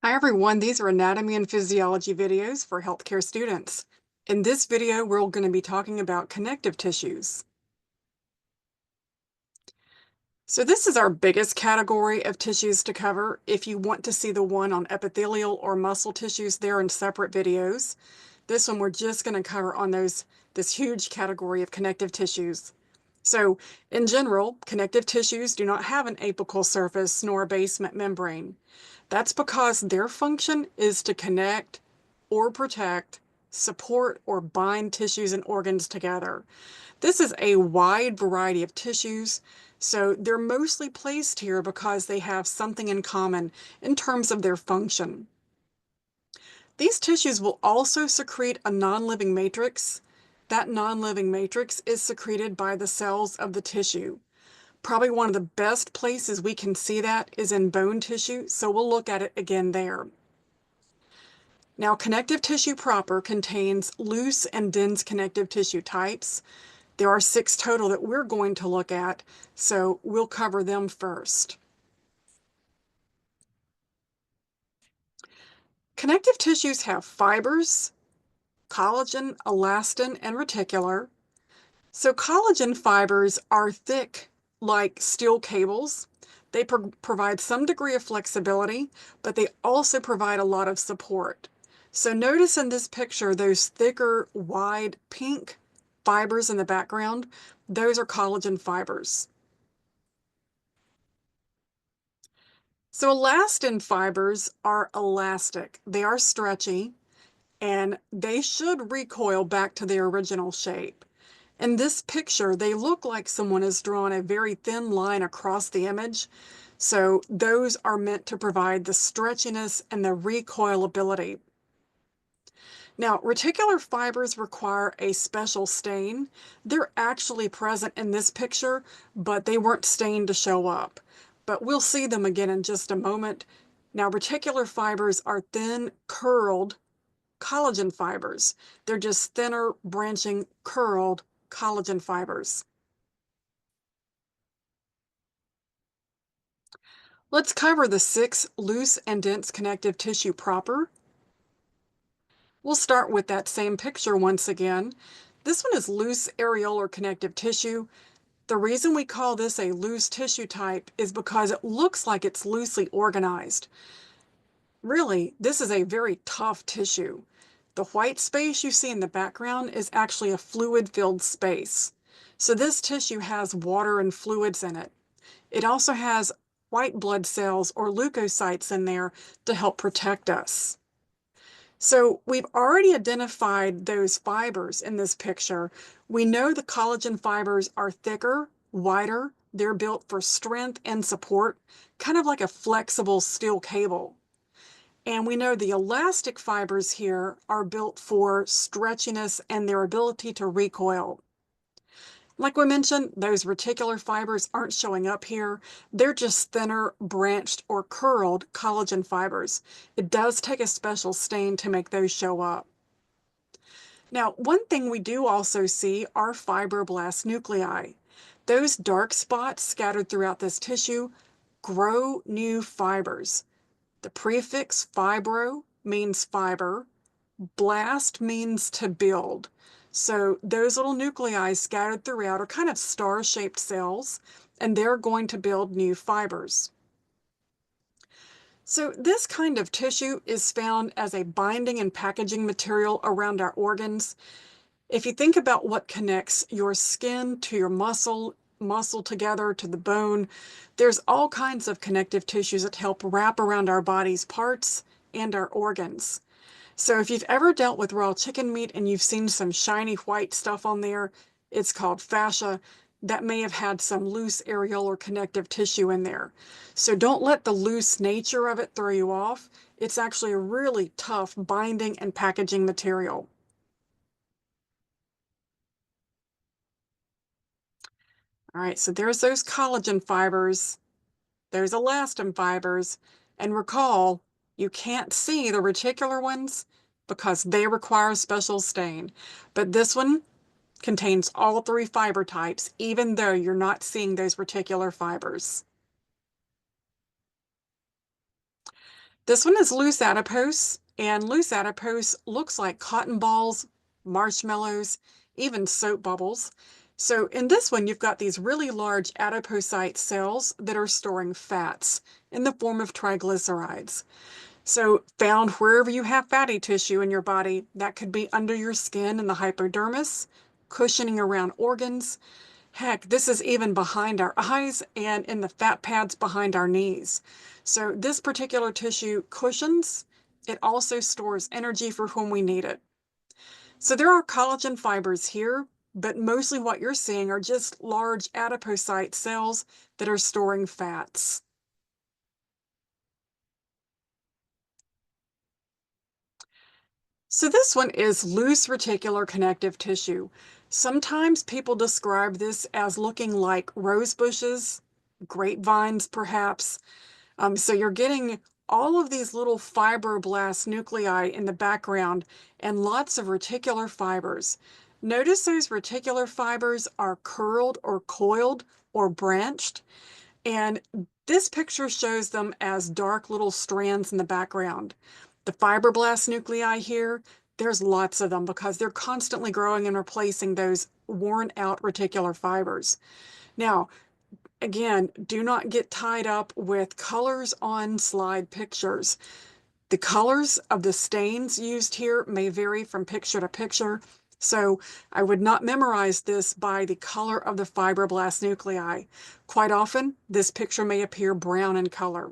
Hi everyone, these are anatomy and physiology videos for healthcare students. In this video, we're going to be talking about connective tissues. So this is our biggest category of tissues to cover. If you want to see the one on epithelial or muscle tissues, they're in separate videos. This one we're just going to cover on this huge category of connective tissues. So in general, connective tissues do not have an apical surface nor a basement membrane. That's because their function is to connect or protect, support, or bind tissues and organs together. This is a wide variety of tissues, so they're mostly placed here because they have something in common in terms of their function. These tissues will also secrete a non-living matrix. That non-living matrix is secreted by the cells of the tissue. Probably one of the best places we can see that is in bone tissue, so we'll look at it again there. Now, connective tissue proper contains loose and dense connective tissue types. There are 6 total that we're going to look at, so we'll cover them first. Connective tissues have fibers, collagen, elastin, and reticular. So collagen fibers are thick like steel cables. They provide some degree of flexibility, but they also provide a lot of support. So notice in this picture those thicker, wide, pink fibers in the background. Those are collagen fibers. So elastin fibers are elastic. They are stretchy, and they should recoil back to their original shape. In this picture, they look like someone has drawn a very thin line across the image. So those are meant to provide the stretchiness and the recoilability. Now, reticular fibers require a special stain. They're actually present in this picture, but they weren't stained to show up. But we'll see them again in just a moment. Now, reticular fibers are thin, curled collagen fibers. They're just thinner, branching, curled collagen fibers. Let's cover the 6 loose and dense connective tissue proper. We'll start with that same picture once again. This one is loose areolar connective tissue. The reason we call this a loose tissue type is because it looks like it's loosely organized. Really, this is a very tough tissue. The white space you see in the background is actually a fluid-filled space. So this tissue has water and fluids in it. It also has white blood cells or leukocytes in there to help protect us. So we've already identified those fibers in this picture. We know the collagen fibers are thicker, wider. They're built for strength and support, kind of like a flexible steel cable. And we know the elastic fibers here are built for stretchiness and their ability to recoil. Like we mentioned, those reticular fibers aren't showing up here. They're just thinner, branched, or curled collagen fibers. It does take a special stain to make those show up. Now, one thing we do also see are fibroblast nuclei. Those dark spots scattered throughout this tissue grow new fibers. The prefix fibro means fiber. Blast means to build. So those little nuclei scattered throughout are kind of star-shaped cells, and they're going to build new fibers. So this kind of tissue is found as a binding and packaging material around our organs. If you think about what connects your skin to your muscle together to the bone, there's all kinds of connective tissues that help wrap around our body's parts and our organs. So if you've ever dealt with raw chicken meat and you've seen some shiny white stuff on there, it's called fascia. That may have had some loose areolar connective tissue in there. So don't let the loose nature of it throw you off. It's actually a really tough binding and packaging material. All right, so there's those collagen fibers, there's elastin fibers, and recall, you can't see the reticular ones because they require a special stain. But this one contains all 3 fiber types, even though you're not seeing those reticular fibers. This one is loose adipose, and loose adipose looks like cotton balls, marshmallows, even soap bubbles. So in this one, you've got these really large adipocyte cells that are storing fats in the form of triglycerides. So found wherever you have fatty tissue in your body, that could be under your skin in the hypodermis, cushioning around organs. Heck, this is even behind our eyes and in the fat pads behind our knees. So this particular tissue cushions. It also stores energy for when we need it. So there are collagen fibers here, but mostly what you're seeing are just large adipocyte cells that are storing fats. So this one is loose reticular connective tissue. Sometimes people describe this as looking like rose bushes, grapevines perhaps. So you're getting all of these little fibroblast nuclei in the background and lots of reticular fibers. Notice those reticular fibers are curled or coiled or branched. And this picture shows them as dark little strands in the background. The fibroblast nuclei here, there's lots of them because they're constantly growing and replacing those worn out reticular fibers. Now, again, do not get tied up with colors on slide pictures. The colors of the stains used here may vary from picture to picture, so I would not memorize this by the color of the fibroblast nuclei. Quite often, this picture may appear brown in color.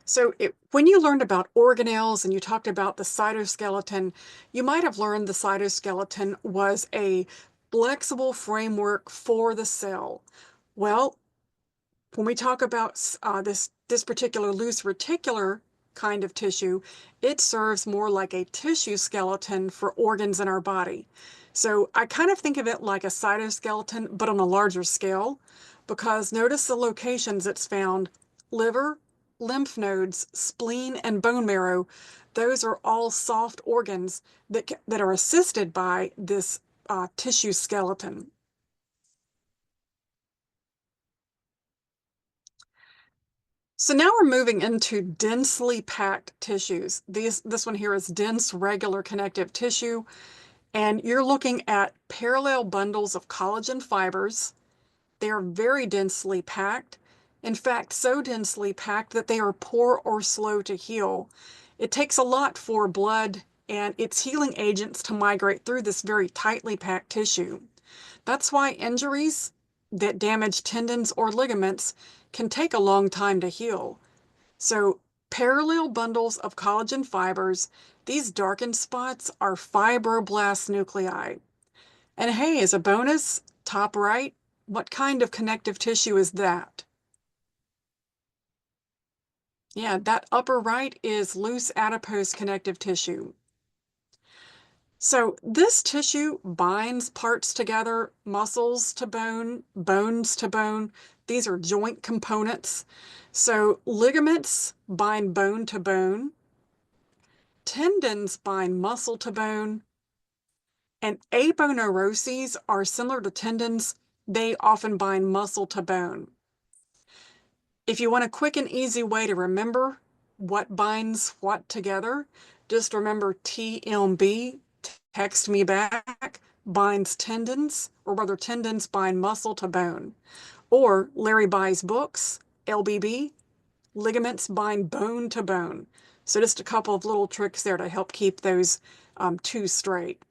So when you learned about organelles and you talked about the cytoskeleton, you might have learned the cytoskeleton was a flexible framework for the cell. Well, when we talk about this particular loose reticular kind of tissue, it serves more like a tissue skeleton for organs in our body. So I kind of think of it like a cytoskeleton, but on a larger scale, because notice the locations it's found: liver, lymph nodes, spleen, and bone marrow. Those are all soft organs that are assisted by this tissue skeleton. So now we're moving into densely packed tissues. This one here is dense regular connective tissue, and you're looking at parallel bundles of collagen fibers. They are very densely packed. In fact, so densely packed that they are poor or slow to heal. It takes a lot for blood and its healing agents to migrate through this very tightly packed tissue. That's why injuries that damage tendons or ligaments can take a long time to heal. So parallel bundles of collagen fibers, these darkened spots are fibroblast nuclei. And hey, as a bonus, top right, what kind of connective tissue is that? Yeah, that upper right is loose adipose connective tissue. So this tissue binds parts together, muscles to bone, bones to bone. These are joint components. So ligaments bind bone to bone. Tendons bind muscle to bone, and aponeuroses are similar to tendons. They often bind muscle to bone. If you want a quick and easy way to remember what binds what together, just remember TMB, text me back, binds tendons, or whether tendons bind muscle to bone. Or Larry buys books, LBB, ligaments bind bone to bone. So just a couple of little tricks there to help keep those two straight.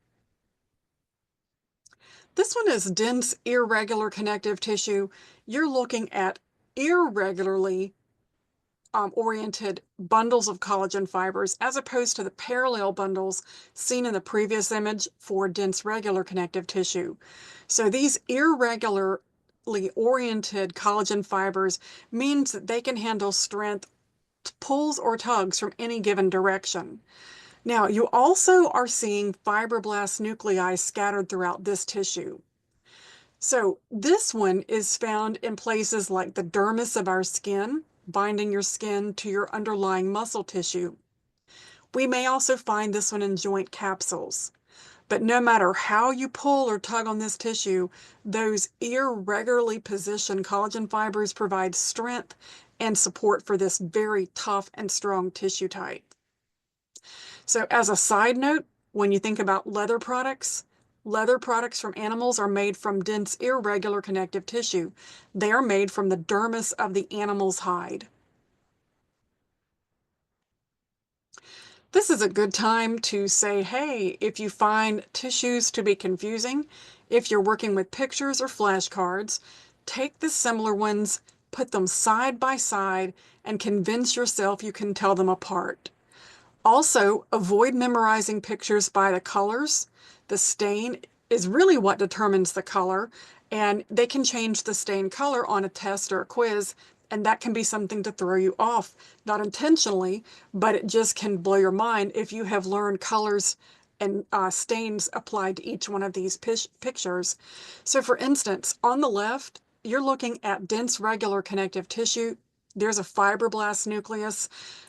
This one is dense, irregular connective tissue. You're looking at irregularly oriented bundles of collagen fibers as opposed to the parallel bundles seen in the previous image for dense regular connective tissue. So these irregularly oriented collagen fibers means that they can handle strength pulls or tugs from any given direction. Now, you also are seeing fibroblast nuclei scattered throughout this tissue. So this one is found in places like the dermis of our skin, binding your skin to your underlying muscle tissue. We may also find this one in joint capsules. But no matter how you pull or tug on this tissue, those irregularly positioned collagen fibers provide strength and support for this very tough and strong tissue type. So as a side note, when you think about leather products from animals are made from dense, irregular connective tissue. They are made from the dermis of the animal's hide. This is a good time to say, hey, if you find tissues to be confusing, if you're working with pictures or flashcards, take the similar ones, put them side by side, and convince yourself you can tell them apart. Also, avoid memorizing pictures by the colors. The stain is really what determines the color, and they can change the stain color on a test or a quiz, and that can be something to throw you off. Not intentionally, but it just can blow your mind if you have learned colors and stains applied to each one of these pictures. So for instance, on the left, you're looking at dense regular connective tissue. There's a fibroblast nucleus.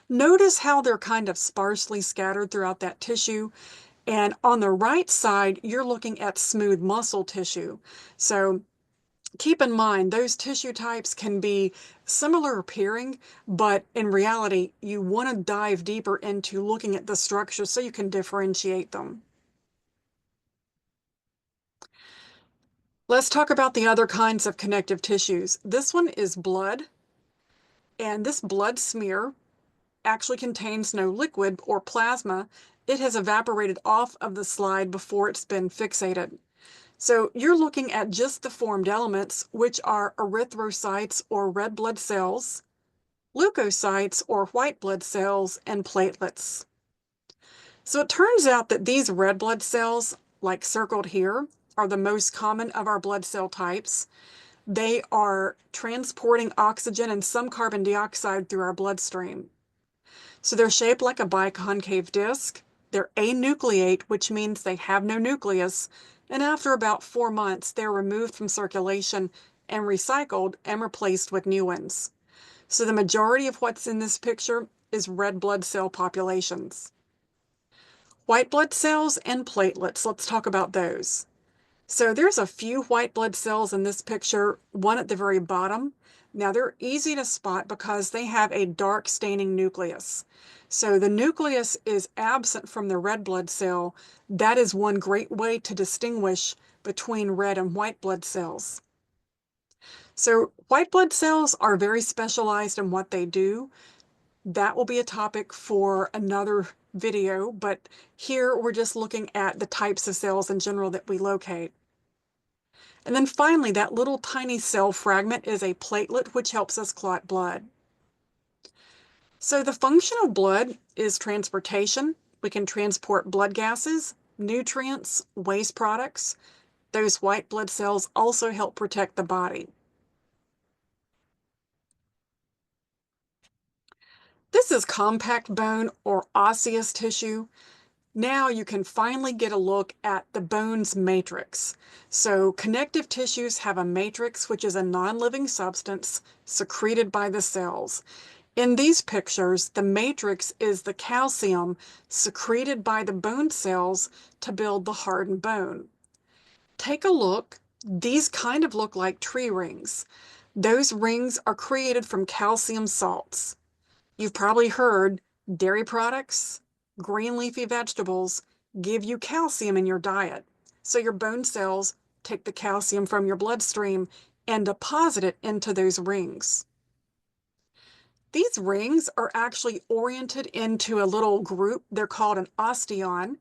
Notice how they're kind of sparsely scattered throughout that tissue. And on the right side, you're looking at smooth muscle tissue. So keep in mind, those tissue types can be similar appearing, but in reality, you want to dive deeper into looking at the structure so you can differentiate them. Let's talk about the other kinds of connective tissues. This one is blood, and this blood smear actually contains no liquid or plasma. It has evaporated off of the slide before it's been fixated. So you're looking at just the formed elements, which are erythrocytes or red blood cells, leukocytes or white blood cells, and platelets. So it turns out that these red blood cells, like circled here, are the most common of our blood cell types. They are transporting oxygen and some carbon dioxide through our bloodstream. So they're shaped like a biconcave disc. They're anucleate, which means they have no nucleus. And after about 4 months, they're removed from circulation and recycled and replaced with new ones. So the majority of what's in this picture is red blood cell populations. White blood cells and platelets, let's talk about those. So there's a few white blood cells in this picture, one at the very bottom. Now they're easy to spot because they have a dark staining nucleus. So the nucleus is absent from the red blood cell. That is one great way to distinguish between red and white blood cells. So white blood cells are very specialized in what they do. That will be a topic for another video, but here we're just looking at the types of cells in general that we locate. And then finally, that little tiny cell fragment is a platelet, which helps us clot blood. So the function of blood is transportation. We can transport blood gases, nutrients, waste products. Those white blood cells also help protect the body. This is compact bone or osseous tissue. Now you can finally get a look at the bone's matrix. So connective tissues have a matrix, which is a non-living substance secreted by the cells. In these pictures, the matrix is the calcium secreted by the bone cells to build the hardened bone. Take a look. These kind of look like tree rings. Those rings are created from calcium salts. You've probably heard dairy products, green leafy vegetables give you calcium in your diet. So your bone cells take the calcium from your bloodstream and deposit it into those rings. These rings are actually oriented into a little group. They're called an osteon.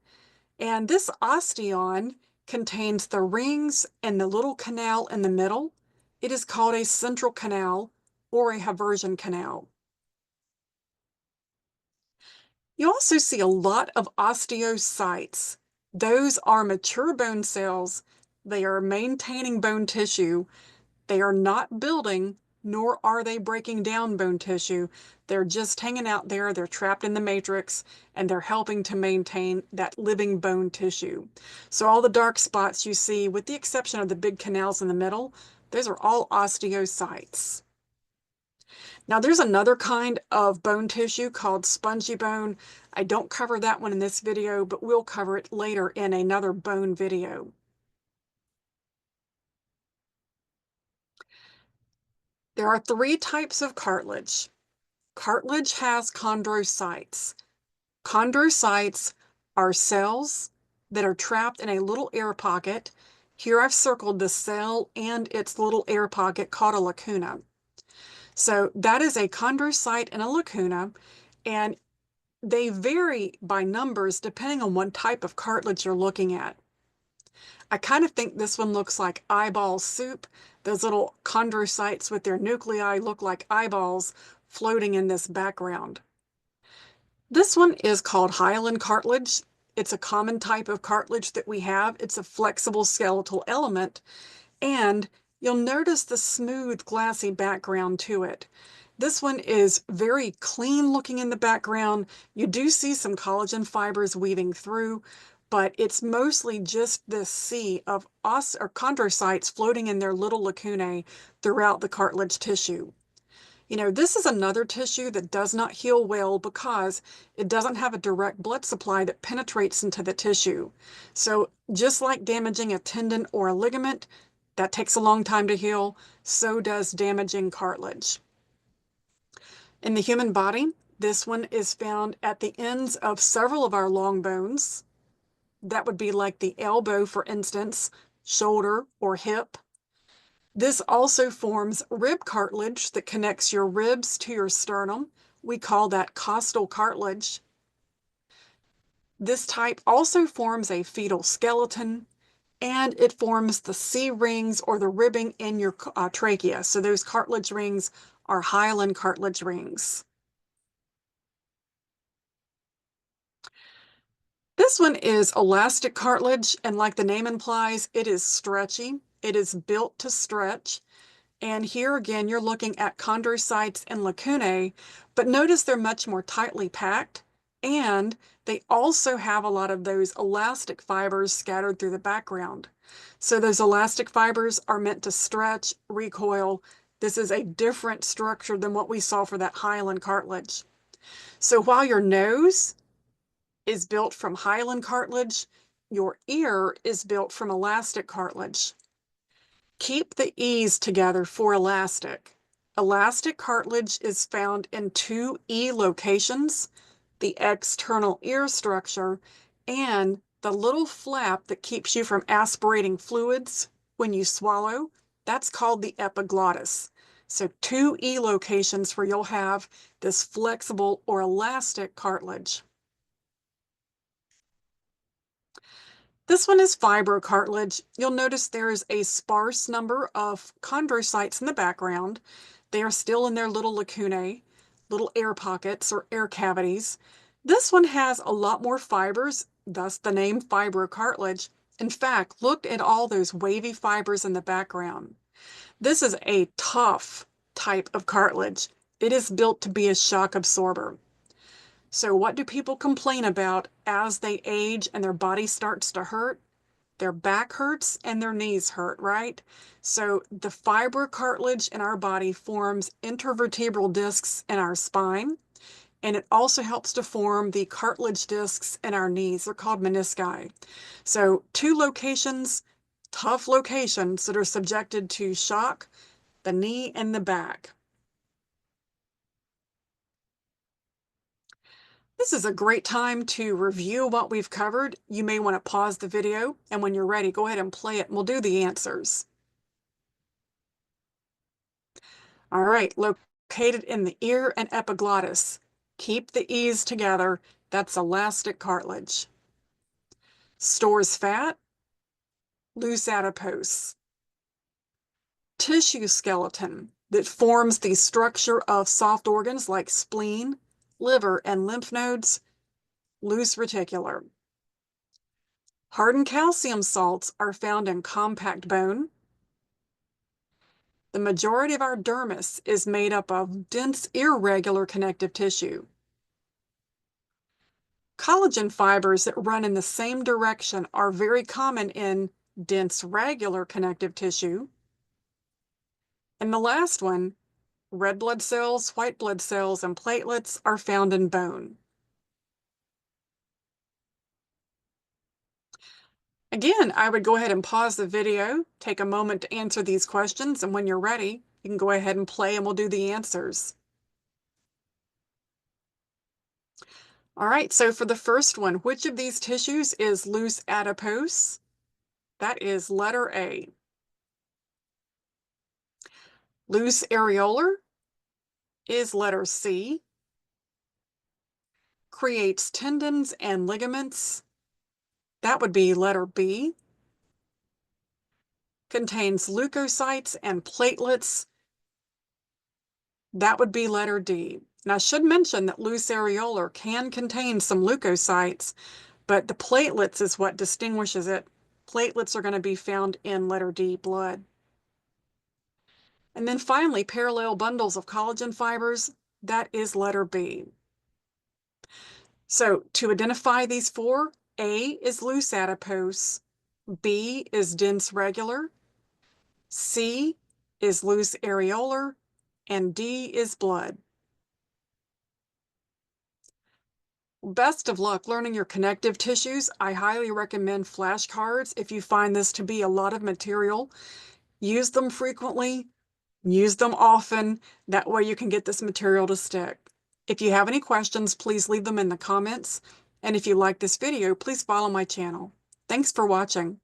And this osteon contains the rings and the little canal in the middle. It is called a central canal or a Haversian canal. You also see a lot of osteocytes. Those are mature bone cells. They are maintaining bone tissue. They are not building, nor are they breaking down bone tissue. They're just hanging out there. They're trapped in the matrix, and they're helping to maintain that living bone tissue. So all the dark spots you see, with the exception of the big canals in the middle, those are all osteocytes. Now, there's another kind of bone tissue called spongy bone. I don't cover that one in this video, but we'll cover it later in another bone video. There are three types of cartilage. Cartilage has chondrocytes. Chondrocytes are cells that are trapped in a little air pocket. Here I've circled the cell and its little air pocket called a lacuna. So that is a chondrocyte and a lacuna, and they vary by numbers depending on what type of cartilage you're looking at. I kind of think this one looks like eyeball soup. Those little chondrocytes with their nuclei look like eyeballs floating in this background. This one is called hyaline cartilage. It's a common type of cartilage that we have. It's a flexible skeletal element, and you'll notice the smooth, glassy background to it. This one is very clean looking in the background. You do see some collagen fibers weaving through, but it's mostly just this sea of chondrocytes floating in their little lacunae throughout the cartilage tissue. This is another tissue that does not heal well because it doesn't have a direct blood supply that penetrates into the tissue. So just like damaging a tendon or a ligament, that takes a long time to heal, so does damaging cartilage. In the human body, this one is found at the ends of several of our long bones. That would be like the elbow, for instance, shoulder or hip. This also forms rib cartilage that connects your ribs to your sternum. We call that costal cartilage. This type also forms a fetal skeleton, and it forms the C rings or the ribbing in your trachea. So those cartilage rings are hyaline cartilage rings. This one is elastic cartilage, and like the name implies, it is stretchy. It is built to stretch. And here again, you're looking at chondrocytes and lacunae, but notice they're much more tightly packed, and they also have a lot of those elastic fibers scattered through the background. So those elastic fibers are meant to stretch, recoil. This is a different structure than what we saw for that hyaline cartilage. So while your nose is built from hyaline cartilage, your ear is built from elastic cartilage. Keep the E's together for elastic. Elastic cartilage is found in two E locations, the external ear structure and the little flap that keeps you from aspirating fluids when you swallow. That's called the epiglottis. So two E locations where you'll have this flexible or elastic cartilage. This one is fibrocartilage. You'll notice there is a sparse number of chondrocytes in the background. They are still in their little lacunae, little air pockets or air cavities. This one has a lot more fibers, thus the name fibrocartilage. In fact, look at all those wavy fibers in the background. This is a tough type of cartilage. It is built to be a shock absorber. So what do people complain about as they age and their body starts to hurt? Their back hurts and their knees hurt, right? So the fibrocartilage in our body forms intervertebral discs in our spine, and it also helps to form the cartilage discs in our knees. They're called menisci. So two locations, tough locations that are subjected to shock, the knee and the back. This is a great time to review what we've covered. You may want to pause the video, and when you're ready, go ahead and play it, and we'll do the answers. All right, located in the ear and epiglottis. Keep the E's together. That's elastic cartilage. Stores fat, loose adipose. Tissue skeleton that forms the structure of soft organs like spleen, liver, and lymph nodes, loose reticular. Hardened calcium salts are found in compact bone. The majority of our dermis is made up of dense, irregular connective tissue. Collagen fibers that run in the same direction are very common in dense, regular connective tissue. And the last one, Red blood cells, white blood cells, and platelets are found in bone. Again, I would go ahead and pause the video, take a moment to answer these questions, and when you're ready, you can go ahead and play and we'll do the answers. All right, so for the first one, which of these tissues is loose adipose? That is letter A. Loose areolar is letter C. Creates tendons and ligaments. That would be letter B. Contains leukocytes and platelets. That would be letter D. And I should mention that loose areolar can contain some leukocytes, but the platelets is what distinguishes it. Platelets are going to be found in letter D, blood. And then finally, parallel bundles of collagen fibers, that is letter B. So to identify these four, A is loose adipose, B is dense regular, C is loose areolar, and D is blood. Best of luck learning your connective tissues. I highly recommend flashcards if you find this to be a lot of material. Use them frequently, use them often. That way you can get this material to stick. If you have any questions, please leave them in the comments. And if you like this video, please follow my channel. Thanks for watching.